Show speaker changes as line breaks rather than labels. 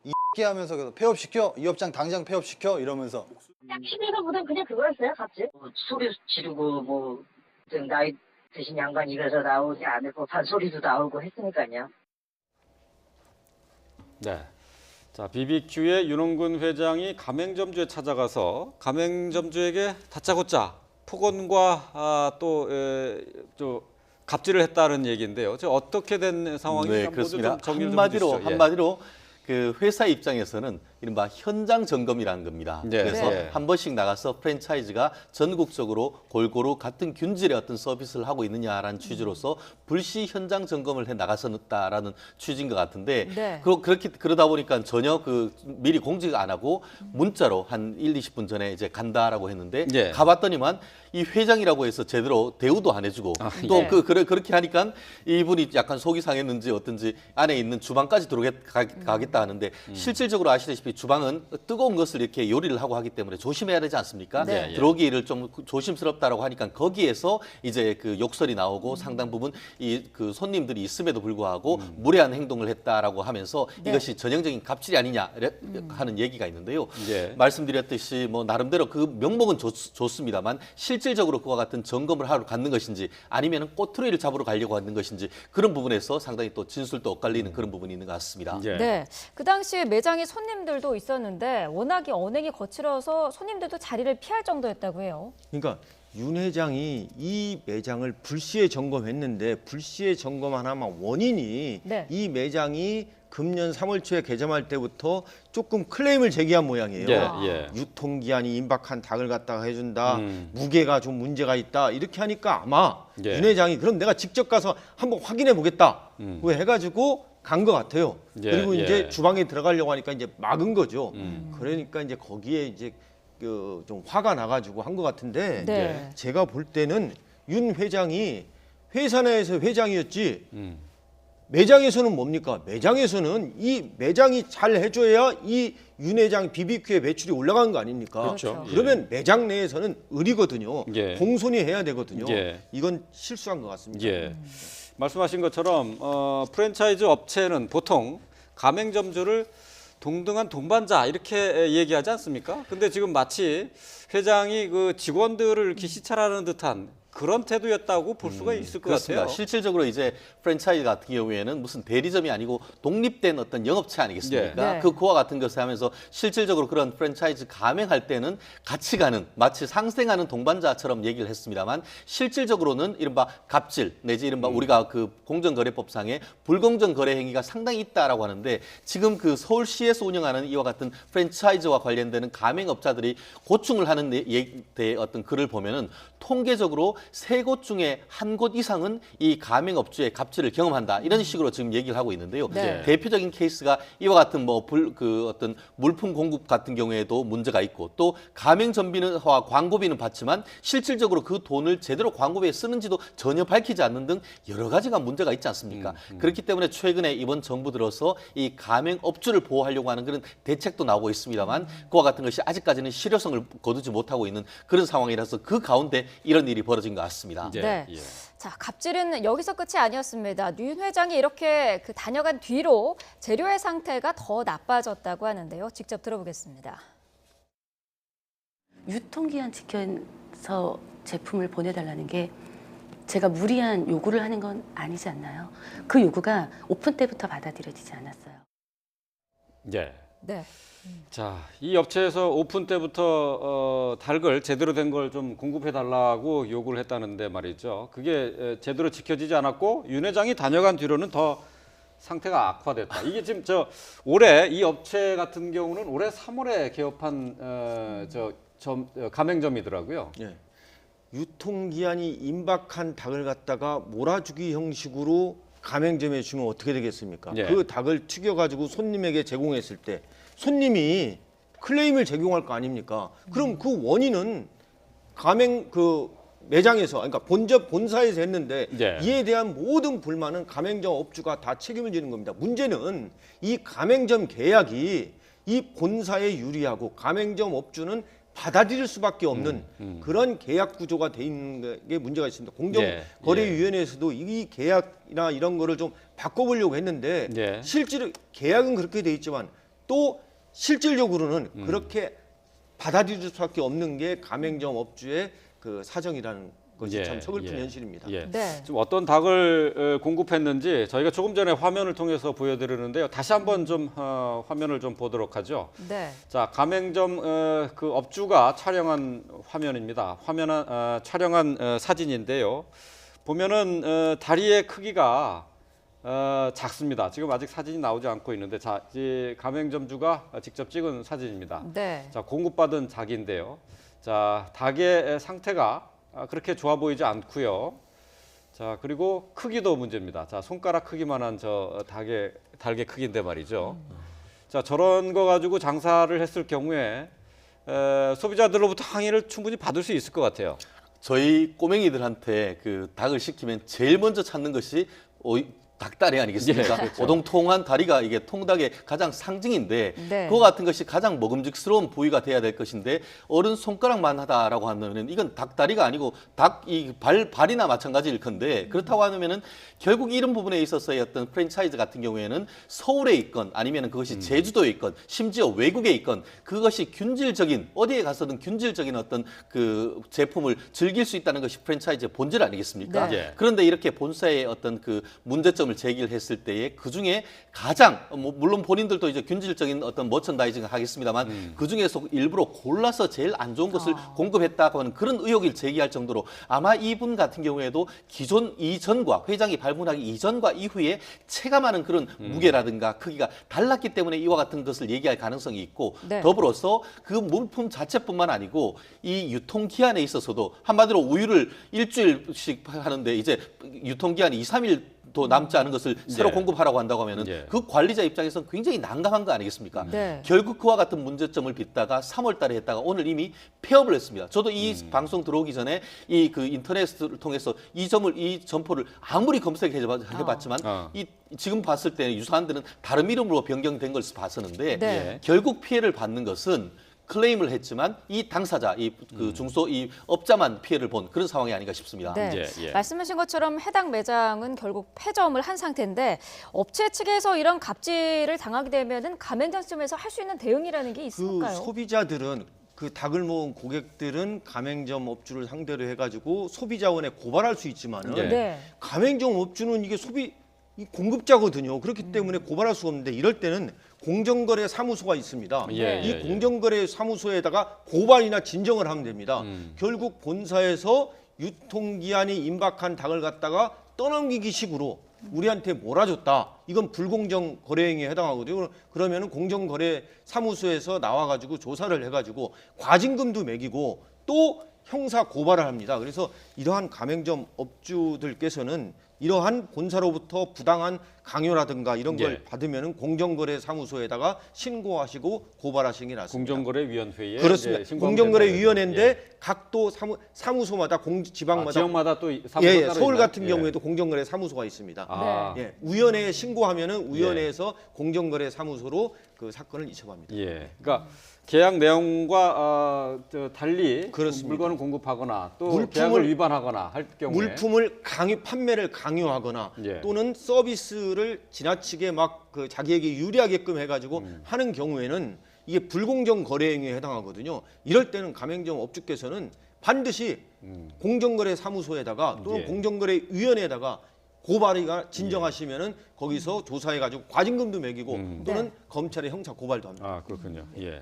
이 하면서 계속 폐업시켜? 이 업장 당장 폐업시켜? 이러면서.
그냥 TV에서보단 그냥 그거였어요, 갑질. 소리 지르고 좀 나이 드신 양반 입에서 나오지 않을 법한 소리도 나오고 했으니까요.
네. 자, BBQ의 윤홍근 회장이 가맹점주에 찾아가서 가맹점주에게 다짜고짜 폭언과 또 갑질을 했다는 얘기인데요. 저 어떻게 된 상황인지
네,
모두
그렇습니다.
좀 정리를 좀 해주시죠. 예.
한마디로 그 회사 입장에서는 이른바 현장 점검이라는 겁니다.
네,
그래서
네.
한 번씩 나가서 프랜차이즈가 전국적으로 골고루 같은 균질의 어떤 서비스를 하고 있느냐라는 취지로서 불시 현장 점검을 해 나갔었다라는 취지인 것 같은데
네.
그러다 보니까 전혀 미리 공지가 안 하고 문자로 한 1, 20분 전에 이제 간다라고 했는데
예.
가봤더니만 이 회장이라고 해서 제대로 대우도 안 해주고 또
네.
그렇게 하니까 이분이 약간 속이 상했는지 어떤지 안에 있는 주방까지 가겠다 하는데 실질적으로 아시다시피 주방은 뜨거운 것을 이렇게 요리를 하고 하기 때문에 조심해야 되지 않습니까?
네.
들어오기를 좀 조심스럽다라고 하니까 거기에서 이제 그 욕설이 나오고 상당 부분 그 손님들이 있음에도 불구하고 무례한 행동을 했다라고 하면서
네.
이것이 전형적인 갑질이 아니냐 하는 얘기가 있는데요.
예.
말씀드렸듯이 뭐 나름대로 그 명목은 좋습니다만 실질적으로 그와 같은 점검을 하러 갔는 것인지 아니면 꼬투리를 잡으러 가려고 하는 것인지 그런 부분에서 상당히 또 진술도 엇갈리는 그런 부분이 있는 것 같습니다.
예.
네, 그 당시에 매장에 손님들도 있었는데 워낙에 언행이 거칠어서 손님들도 자리를 피할 정도였다고 해요.
그러니까 윤 회장이 이 매장을 불시에 점검했는데 불시에 점검하나만 원인이
네.
이 매장이 금년 3월 초에 개점할 때부터 조금 클레임을 제기한 모양이에요.
예, 예.
유통기한이 임박한 닭을 갖다가 해준다. 무게가 좀 문제가 있다. 이렇게 하니까 아마
예.
윤 회장이 그럼 내가 직접 가서 한번 확인해 보겠다. 그 해가지고 간 것 같아요.
예,
그리고
예.
이제 주방에 들어가려고 하니까 이제 막은 거죠. 그러니까 이제 거기에 이제 좀 화가 나가지고 한 것 같은데
네.
제가 볼 때는 윤 회장이 회사 내에서 회장이었지 매장에서는 뭡니까? 매장에서는 이 매장이 잘 해줘야 이 윤 회장 BBQ의 매출이 올라가는 거 아닙니까?
그렇죠.
그러면 매장 내에서는 을이거든요.
예.
공손히 해야 되거든요.
예.
이건 실수한 것 같습니다.
예. 말씀하신 것처럼 프랜차이즈 업체는 보통 가맹점주를 동등한 동반자 이렇게 얘기하지 않습니까? 근데 지금 마치 회장이 그 직원들을 이렇게 시찰하는 듯한 그런 태도였다고 볼 수가 있을 것
그렇습니다.
같아요.
실질적으로 이제 프랜차이즈 같은 경우에는 무슨 대리점이 아니고 독립된 어떤 영업체 아니겠습니까?
네.
그와 같은 것을 하면서 실질적으로 그런 프랜차이즈 가맹할 때는 같이 가는 마치 상생하는 동반자처럼 얘기를 했습니다만 실질적으로는 이른바 갑질 내지 이른바 우리가 그 공정거래법상의 불공정 거래 행위가 상당히 있다라고 하는데 지금 그 서울시에서 운영하는 이와 같은 프랜차이즈와 관련되는 가맹업자들이 고충을 하는 데 어떤 글을 보면은 통계적으로 3곳 중에 1곳 이상은 이 가맹업주의 갑질을 경험한다. 이런 식으로 지금 얘기를 하고 있는데요.
네.
대표적인 케이스가 이와 같은 어떤 물품 공급 같은 경우에도 문제가 있고 또 가맹점비와 광고비는 받지만 실질적으로 그 돈을 제대로 광고비에 쓰는지도 전혀 밝히지 않는 등 여러 가지가 문제가 있지 않습니까? 그렇기 때문에 최근에 이번 정부 들어서 이 가맹업주를 보호하려고 하는 그런 대책도 나오고 있습니다만 그와 같은 것이 아직까지는 실효성을 거두지 못하고 있는 그런 상황이라서 그 가운데 이런 일이 벌어진 것 같습니다.
예,
네.
예.
자, 갑질은 여기서 끝이 아니었습니다. 윤 회장이 이렇게 다녀간 뒤로 재료의 상태가 더 나빠졌다고 하는데요. 직접 들어보겠습니다.
유통기한 지켜서 제품을 보내달라는 게 제가 무리한 요구를 하는 건 아니지 않나요? 그 요구가 오픈 때부터 받아들여지지 않았어요.
예.
네.
자, 이 업체에서 오픈 때부터 닭을 제대로 된 걸 좀 공급해 달라고 요구를 했다는데 말이죠. 그게 제대로 지켜지지 않았고 윤 회장이 다녀간 뒤로는 더 상태가 악화됐다. 이게 지금 올해 이 업체 같은 경우는 올해 3월에 개업한 가맹점이더라고요.
예. 유통기한이 임박한 닭을 갖다가 몰아주기 형식으로 가맹점에 주면 어떻게 되겠습니까?
예.
그 닭을 튀겨가지고 손님에게 제공했을 때 손님이 클레임을 제공할 거 아닙니까? 그럼 그 원인은 매장에서 그러니까 본사에서 했는데
예.
이에 대한 모든 불만은 가맹점 업주가 다 책임을 지는 겁니다. 문제는 이 가맹점 계약이 이 본사에 유리하고 가맹점 업주는 받아들일 수밖에 없는 그런 계약 구조가 돼 있는 게 문제가 있습니다. 공정거래위원회에서도 이 계약이나 이런 거를 좀 바꿔보려고 했는데
예.
실제로 계약은 그렇게 돼 있지만 또 실질적으로는 그렇게 받아들일 수밖에 없는 게 가맹점 업주의 그 사정이라는 것이
예,
참 서글픈
예.
현실입니다.
예.
네.
지금 어떤 닭을 공급했는지 저희가 조금 전에 화면을 통해서 보여드리는데요. 다시 한번 좀 화면을 좀 보도록 하죠.
네.
자, 가맹점 그 업주가 촬영한 화면입니다. 촬영한 사진인데요. 보면은 다리의 크기가 작습니다. 지금 아직 사진이 나오지 않고 있는데, 자, 이 가맹점주가 직접 찍은 사진입니다.
네.
자, 공급받은 닭인데요. 자, 닭의 상태가 그렇게 좋아 보이지 않고요. 자, 그리고 크기도 문제입니다. 자, 손가락 크기만한 저 닭의 크기인데 말이죠. 자, 저런 거 가지고 장사를 했을 경우에 소비자들로부터 항의를 충분히 받을 수 있을 것 같아요.
저희 꼬맹이들한테 그 닭을 시키면 제일 먼저 찾는 것이 닭다리 아니겠습니까?
예, 그렇죠.
오동통한 다리가 이게 통닭의 가장 상징인데
네.
그와 같은 것이 가장 먹음직스러운 부위가 돼야 될 것인데 어른 손가락만 하다라고 하면은 이건 닭다리가 아니고 닭 이 발이나 마찬가지일 건데 그렇다고 하면은 결국 이런 부분에 있어서의 어떤 프랜차이즈 같은 경우에는 서울에 있건 아니면은 그것이 제주도에 있건 심지어 외국에 있건 그것이 균질적인 어디에 가서든 균질적인 어떤 그 제품을 즐길 수 있다는 것이 프랜차이즈의 본질 아니겠습니까?
네.
예.
그런데 이렇게 본사의 어떤 그 문제점을 제기를 했을 때에 그 중에 가장 물론 본인들도 이제 균질적인 어떤 머천다이징을 하겠습니다만 그 중에서 일부러 골라서 제일 안 좋은 것을 공급했다고 하는 그런 의혹을 제기할 정도로 아마 이분 같은 경우에도 기존 이전과 회장이 발문하기 이전과 이후에 체감하는 그런 무게라든가 크기가 달랐기 때문에 이와 같은 것을 얘기할 가능성이 있고
네.
더불어서 그 물품 자체뿐만 아니고 이 유통기한에 있어서도 한마디로 우유를 일주일씩 하는데 이제 유통기한이 2, 3일 도 남지 않은 것을 새로
예.
공급하라고 한다고 하면은
예.
그 관리자 입장에서는 굉장히 난감한 거 아니겠습니까?
네.
결국 그와 같은 문제점을 빚다가 3월 달에 했다가 오늘 이미 폐업을 했습니다. 저도 이 방송 들어오기 전에 이 그 인터넷을 통해서 이 점포를 아무리 검색해 봤지만 이 지금 봤을 때 유사한 데는 다른 이름으로 변경된 걸 봤었는데
네.
결국 피해를 받는 것은 클레임을 했지만 이 당사자, 그 중소 이 업자만 피해를 본 그런 상황이 아닌가 싶습니다.
네.
예.
말씀하신 것처럼 해당 매장은 결국 폐점을 한 상태인데 업체 측에서 이런 갑질을 당하게 되면은 가맹점에서 할 수 있는 대응이라는 게
그
있을까요?
소비자들은 그 닭을 모은 고객들은 가맹점 업주를 상대로 해가지고 소비자원에 고발할 수 있지만은
예.
네.
가맹점 업주는 이게 이 공급자거든요. 그렇기 때문에 고발할 수가 없는데 이럴 때는 공정거래 사무소가 있습니다.
예,
이
예, 예.
공정거래 사무소에다가 고발이나 진정을 하면 됩니다. 결국 본사에서 유통기한이 임박한 닭을 갖다가 떠넘기기 식으로 우리한테 몰아줬다. 이건 불공정 거래 행위에 해당하거든요. 그러면은 공정거래 사무소에서 나와가지고 조사를 해가지고 과징금도 매기고 또 형사 고발을 합니다. 그래서 이러한 가맹점 업주들께서는 이러한 본사로부터 부당한 강요라든가 이런 걸
예.
받으면은 공정거래사무소에다가 신고하시고 고발하시는 게 낫습니다.
공정거래위원회에
그렇습니다.
이제 신고하면
공정거래위원회인데
된다는 거죠.
각도 사무소마다 지방마다
지역마다 또 사무소가
예,
따로
서울
있나요?
같은
예.
경우에도 공정거래 사무소가 있습니다.
아,
예, 위원회에 신고하면은 위원회에서 공정거래 사무소로 그 사건을 이첩합니다.
예. 그러니까 계약 내용과 달리
그렇습니다.
물건을 공급하거나 또
물품을-
계약을 위반하거나 할 경우에
물품을 판매를 강요하거나
예.
또는 서비스를 지나치게 막 그 자기에게 유리하게끔 해가지고 하는 경우에는 이게 불공정 거래 행위에 해당하거든요. 이럴 때는 가맹점 업주께서는 반드시 공정거래 사무소에다가 또는
예.
공정거래위원회에다가 고발이가 진정하시면은 거기서 조사해가지고 과징금도 매기고 또는 검찰에 형사 고발도 합니다.
아, 그렇군요. 예.